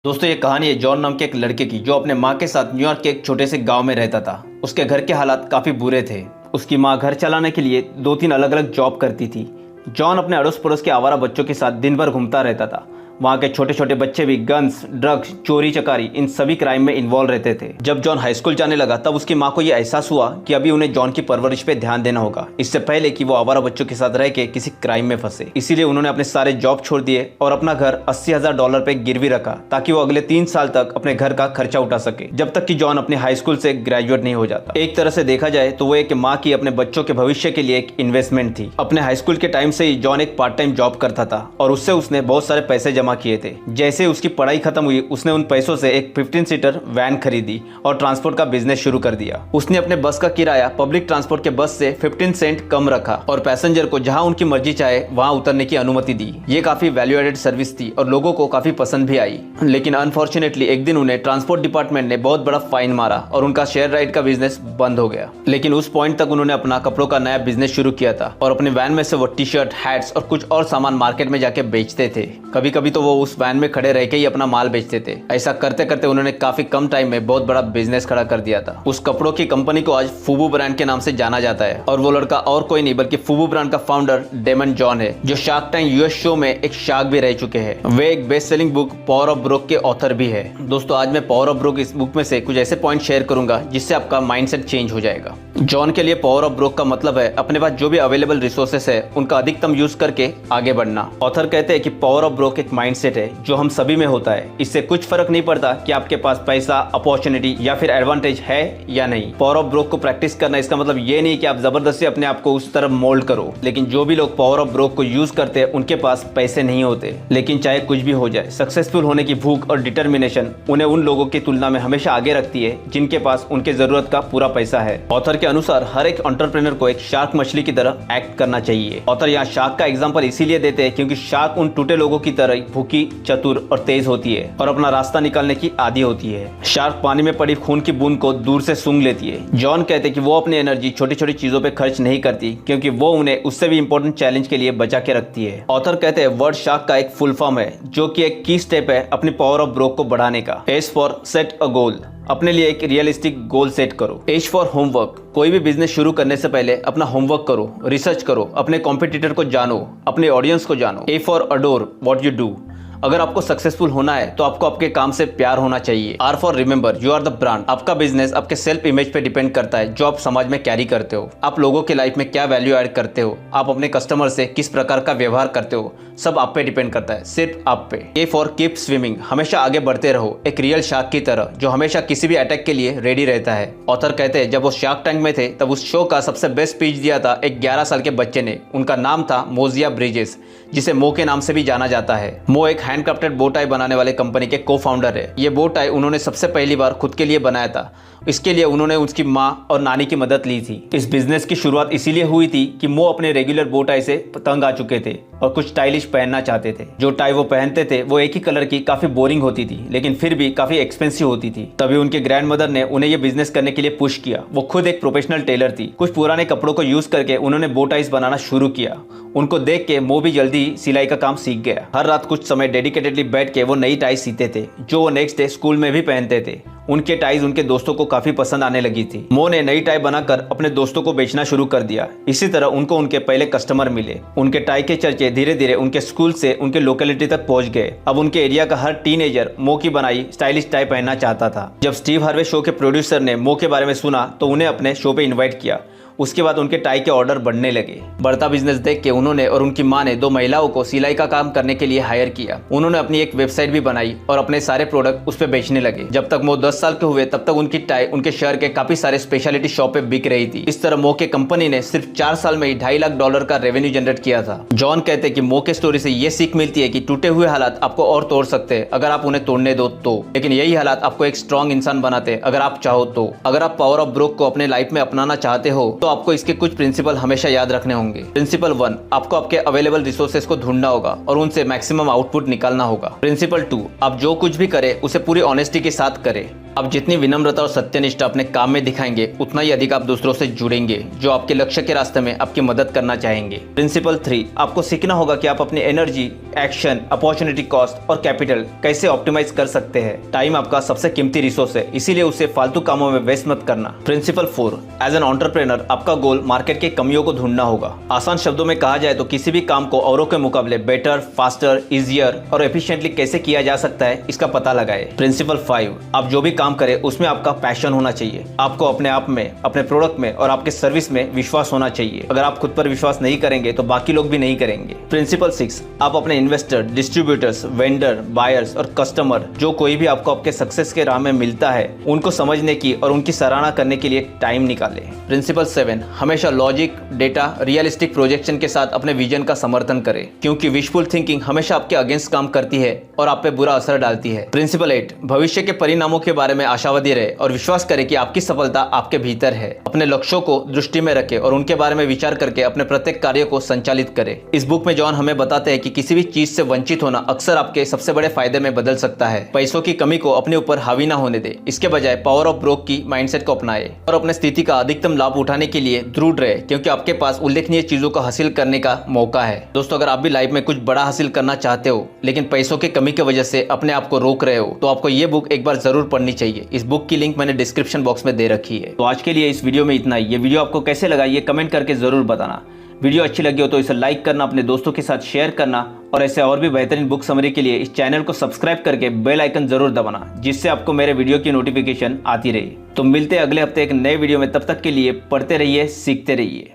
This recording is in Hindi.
दोस्तों ये कहानी है जॉन नाम के एक लड़के की जो अपने माँ के साथ न्यूयॉर्क के एक छोटे से गांव में रहता था। उसके घर के हालात काफ़ी बुरे थे। उसकी माँ घर चलाने के लिए 2-3 अलग अलग जॉब करती थी। जॉन अपने अड़ोस पड़ोस के आवारा बच्चों के साथ दिन भर घूमता रहता था। वहाँ के छोटे छोटे बच्चे भी गन्स, ड्रग्स, चोरी चकारी इन सभी क्राइम में इन्वॉल्व रहते थे। जब जॉन हाई स्कूल जाने लगा तब उसकी माँ को यह एहसास हुआ कि अभी उन्हें जॉन की परवरिश पे ध्यान देना होगा, इससे पहले कि वो आवारा बच्चों के साथ रह के किसी क्राइम में फंसे। इसीलिए उन्होंने अपने सारे जॉब छोड़ दिए और अपना घर $80,000 पे गिरवी रखा ताकि वो अगले 3 साल तक अपने घर का खर्चा उठा सके, जब तक कि जॉन अपने हाई स्कूल से ग्रेजुएट नहीं हो जाता। एक तरह से देखा जाए तो वो एक माँ की अपने बच्चों के भविष्य के लिए एक इन्वेस्टमेंट थी। अपने हाई स्कूल के टाइम से ही जॉन एक पार्ट टाइम जॉब करता था और उससे उसने बहुत सारे पैसे जमा किए थे। जैसे उसकी पढ़ाई खत्म हुई उसने उन पैसों से एक 15 सीटर वैन खरीदी और ट्रांसपोर्ट का बिजनेस शुरू कर दिया। उसने अपने बस का किराया पब्लिक ट्रांसपोर्ट के बस से 15 सेंट कम रखा और पैसेंजर को जहां उनकी मर्जी चाहे वहां उतरने की अनुमति दी। ये काफी वैल्यू एडेड सर्विस थी और लोगों को काफी पसंद भी आई। लेकिन अनफॉर्चुनेटली एक दिन उन्हें ट्रांसपोर्ट डिपार्टमेंट ने बहुत बड़ा फाइन मारा और उनका शेयर राइड का बिजनेस बंद हो गया। लेकिन उस पॉइंट तक उन्होंने अपना कपड़ों का नया बिजनेस शुरू किया था और अपने वैन में से वो टी शर्ट, हैट्स और कुछ और सामान मार्केट में जाके बेचते थे। कभी कभी तो वो उस वैन में खड़े रह के ही अपना माल बेचते थे। ऐसा करते करते उन्होंने काफी कम टाइम में बहुत बड़ा बिजनेस खड़ा कर दिया था। उस कपड़ों की कंपनी को आज फूबू ब्रांड के नाम से जाना जाता है और वो लड़का और कोई नहीं बल्कि फूबू ब्रांड का फाउंडर डेमन जॉन है, जो शार्क टैंक यूएस शो में एक शार्क भी रह चुके हैं। वे एक best selling book power of broke के ऑथर भी है। दोस्तों आज मैं पावर ऑफ ब्रोक इस बुक में से कुछ ऐसे पॉइंट शेयर करूंगा जिससे आपका माइंडसेट चेंज हो जाएगा। जॉन के लिए पावर ऑफ ब्रोक का मतलब है अपने पास जो भी अवेलेबल रिसोर्सेस है उनका अधिकतम यूज करके आगे बढ़ना। ऑथर कहते हैं कि पावर ऑफ ब्रोक एक माइंडसेट है जो हम सभी में होता है। इससे कुछ फर्क नहीं पड़ता कि आपके पास पैसा, अपॉर्चुनिटी या फिर एडवांटेज है या नहीं। पावर ऑफ ब्रोक को प्रैक्टिस करना इसका मतलब ये नहीं कि आप जबरदस्ती अपने आप को उस तरफ मोल्ड करो। लेकिन जो भी लोग पावर ऑफ ब्रोक को यूज करते हैं उनके पास पैसे नहीं होते, लेकिन चाहे कुछ भी हो जाए सक्सेसफुल होने की भूख और डिटर्मिनेशन उन्हें उन लोगों की तुलना में हमेशा आगे रखती है जिनके पास उनके जरूरत का पूरा पैसा है। ऑथर के अनुसार हर एक एंटरप्रेन्योर को एक शार्क मछली की तरह एक्ट करना चाहिए। ऑथर यहाँ शार्क का एग्जांपल इसीलिए देते हैं क्योंकि शार्क उन टूटे लोगों की तरह भूखी, चतुर और तेज होती है और अपना रास्ता निकालने की आदी होती है। शार्क पानी में पड़ी खून की बूंद को दूर से सूंघ लेती है। जॉन कहते हैं कि वो अपनी एनर्जी छोटी छोटी चीजों पे खर्च नहीं करती क्योंकि वो उन्हें उससे भी इंपॉर्टेंट चैलेंज के लिए बचा के रखती है। ऑथर कहते हैं वर्ड शार्क का एक फुल फॉर्म है जो कि एक की स्टेप है अपनी पावर ऑफ ब्रोक को बढ़ाने का। एस फॉर सेट अ गोल, अपने लिए एक रियलिस्टिक गोल सेट करो। एच फॉर होमवर्क, कोई भी बिजनेस शुरू करने से पहले अपना होमवर्क करो, रिसर्च करो, अपने कॉम्पिटिटर को जानो, अपने ऑडियंस को जानो। A for adore what you do, अगर आपको सक्सेसफुल होना है तो आपको आपके काम से प्यार होना चाहिए। Are for remember you are the brand, आपका बिजनेस आपके सेल्फ इमेज पे डिपेंड करता है जो आप समाज में कैरी करते हो। आप लोगों के लाइफ में क्या वैल्यू ऐड करते हो, आप अपने कस्टमर से किस प्रकार का व्यवहार करते हो, सब आप पे डिपेंड करता है, सिर्फ आप पे। ए फॉर कीप स्विमिंग, हमेशा आगे बढ़ते रहो एक रियल शार्क की तरह जो हमेशा किसी भी अटैक के लिए रेडी रहता है। ऑथर कहते हैं जब वो शार्क टैंक में थे तब उस शो का सबसे बेस्ट स्पीच दिया था एक 11 साल के बच्चे ने। उनका नाम था मोजिया ब्रिजेस, जिसे मो के नाम से भी जाना जाता है। मो एक हैंडक्राफ्टेड बो टाई बनाने वाले कंपनी के को फाउंडर है। ये बो टाई उन्होंने सबसे पहली बार खुद के लिए बनाया था। इसके लिए उन्होंने उसकी माँ और नानी की मदद ली थी। इस बिजनेस की शुरुआत इसीलिए हुई थी कि मो अपने रेगुलर बो टाई से तंग आ चुके थे और कुछ स्टाइलिश पहनना चाहते थे। जो टाई वो पहनते थे वो एक ही कलर की काफी बोरिंग होती थी लेकिन फिर भी काफी एक्सपेंसिव होती थी। तभी उनके ग्रैंडमदर ने उन्हें ये बिजनेस करने के लिए पुश किया। वो खुद एक प्रोफेशनल टेलर थी। कुछ पुराने कपड़ों को यूज करके उन्होंने बो टाइज बनाना शुरू किया। उनको देख के मो भी जल्दी सिलाई का काम सीख गया। हर रात कुछ समय डेडिकेटेडली बैठ के वो नई टाई सीते थे जो वो नेक्स्ट डे स्कूल में भी पहनते थे। उनके टाइज उनके दोस्तों को काफी पसंद आने लगी थी। मो ने नई टाई बनाकर अपने दोस्तों को बेचना शुरू कर दिया। इसी तरह उनको उनके पहले कस्टमर मिले। उनके टाई के चर्चे धीरे धीरे उनके स्कूल से उनके लोकेलिटी तक पहुंच गए। अब उनके एरिया का हर टीनेजर मो की बनाई स्टाइलिश टाई पहनना चाहता था। जब स्टीव हार्वे शो के प्रोड्यूसर ने मो के बारे में सुना तो उन्हें अपने शो पे इन्वाइट किया। उसके बाद उनके टाई के ऑर्डर बढ़ने लगे। बढ़ता बिजनेस देख के उन्होंने और उनकी माँ ने 2 महिलाओं को सिलाई का काम करने के लिए हायर किया। उन्होंने अपनी एक वेबसाइट भी बनाई और अपने सारे प्रोडक्ट उस पे बेचने लगे। जब तक वो 10 साल के हुए तब तक उनकी टाई उनके शहर के काफी सारे स्पेशलिटी शॉप पे बिक रही थी। इस तरह मो के कंपनी ने सिर्फ 4 साल में ही $2.5 लाख का रेवेन्यू जनरेट किया था। जॉन कहते हैं कि मो के स्टोरी से ये सीख मिलती है कि टूटे हुए हालात आपको और तोड़ सकते हैं अगर आप उन्हें तोड़ने दो तो, लेकिन यही हालात आपको एक स्ट्रॉन्ग इंसान बनाते हैं अगर आप चाहो तो। अगर आप पावर ऑफ ब्रोक को अपने लाइफ में अपनाना चाहते हो तो आपको इसके कुछ प्रिंसिपल हमेशा याद रखने होंगे। प्रिंसिपल 1, आपको आपके अवेलेबल रिसोर्सेज को ढूंढना होगा और उनसे मैक्सिमम आउटपुट निकालना होगा। प्रिंसिपल 2, आप जो कुछ भी करें उसे पूरी ऑनेस्टी के साथ करें। आप जितनी विनम्रता और सत्यनिष्ठा अपने काम में दिखाएंगे उतना ही अधिक आप दूसरों से जुड़ेंगे जो आपके लक्ष्य के रास्ते में आपकी मदद करना चाहेंगे। प्रिंसिपल 3, आपको सीखना होगा कि आप अपनी एनर्जी, एक्शन, अपॉर्चुनिटी कॉस्ट और कैपिटल कैसे ऑप्टिमाइज कर सकते हैं। टाइम आपका सबसे कीमती रिसोर्स है, इसीलिए उसे फालतू कामों में वेस्ट मत करना। प्रिंसिपल 4, एज एन एंटरप्रेन्योर आपका गोल मार्केट के कमियों को ढूंढना होगा। आसान शब्दों में कहा जाए तो किसी भी काम को औरों के मुकाबले बेटर, फास्टर, इजियर और एफिशिएंटली कैसे किया जा सकता है इसका पता लगाए। प्रिंसिपल 5, आप जो भी काम करें उसमें आपका पैशन होना चाहिए। आपको अपने आप में, अपने प्रोडक्ट में और आपके सर्विस में विश्वास होना चाहिए। अगर आप खुद पर विश्वास नहीं करेंगे तो बाकी लोग भी नहीं करेंगे। प्रिंसिपल 6, आप अपने इन्वेस्टर, डिस्ट्रीब्यूटर्स, वेंडर, बायर्स और कस्टमर जो कोई भी आपको आपके सक्सेस के राह में मिलता है उनको समझने की और उनकी सराहना करने के लिए टाइम निकालें। प्रिंसिपल 7, हमेशा लॉजिक, डेटा, रियलिस्टिक प्रोजेक्शन के साथ अपने विजन का समर्थन करें, क्योंकि विशफुल थिंकिंग हमेशा आपके अगेंस्ट काम करती है और आप पे बुरा असर डालती है। प्रिंसिपल 8, भविष्य के परिणामों के बारे में आशावादी रहे और विश्वास करें कि आपकी सफलता आपके भीतर है। अपने लक्ष्यों को दृष्टि में रखें और उनके बारे में विचार करके अपने प्रत्येक कार्य को संचालित करें। इस बुक में जॉन हमें बताते हैं कि किसी भी चीज से वंचित होना अक्सर आपके सबसे बड़े फायदे में बदल सकता है। पैसों की कमी को अपने ऊपर हावी ना होने दे, इसके बजाय पावर ऑफ ब्रोक की माइंडसेट को अपनाएं और अपने स्थिति का अधिकतम लाभ उठाने के लिए दृढ़ रहे, क्योंकि आपके पास उल्लेखनीय चीजों को हासिल करने का मौका है। दोस्तों, अगर आप भी लाइफ में कुछ बड़ा हासिल करना चाहते हो लेकिन पैसों की कमी की वजह से अपने आप को रोक रहे हो तो आपको ये बुक एक बार जरूर पढ़नी चाहिए। इस बुक की लिंक मैंने डिस्क्रिप्शन बॉक्स में दे रखी है। तो आज के लिए इस वीडियो में इतना ही। ये वीडियो आपको कैसे लगा ये कमेंट करके जरूर बताना। वीडियो अच्छी लगी हो तो इसे लाइक करना, अपने दोस्तों के साथ शेयर करना और ऐसे और भी बेहतरीन बुक समरी के लिए इस चैनल को सब्सक्राइब करके बेल आइकन जरूर दबाना, जिससे आपको मेरे वीडियो की नोटिफिकेशन आती रही। तो मिलते हैं अगले हफ्ते एक नए वीडियो में। तब तक के लिए पढ़ते रहिए, सीखते रहिए।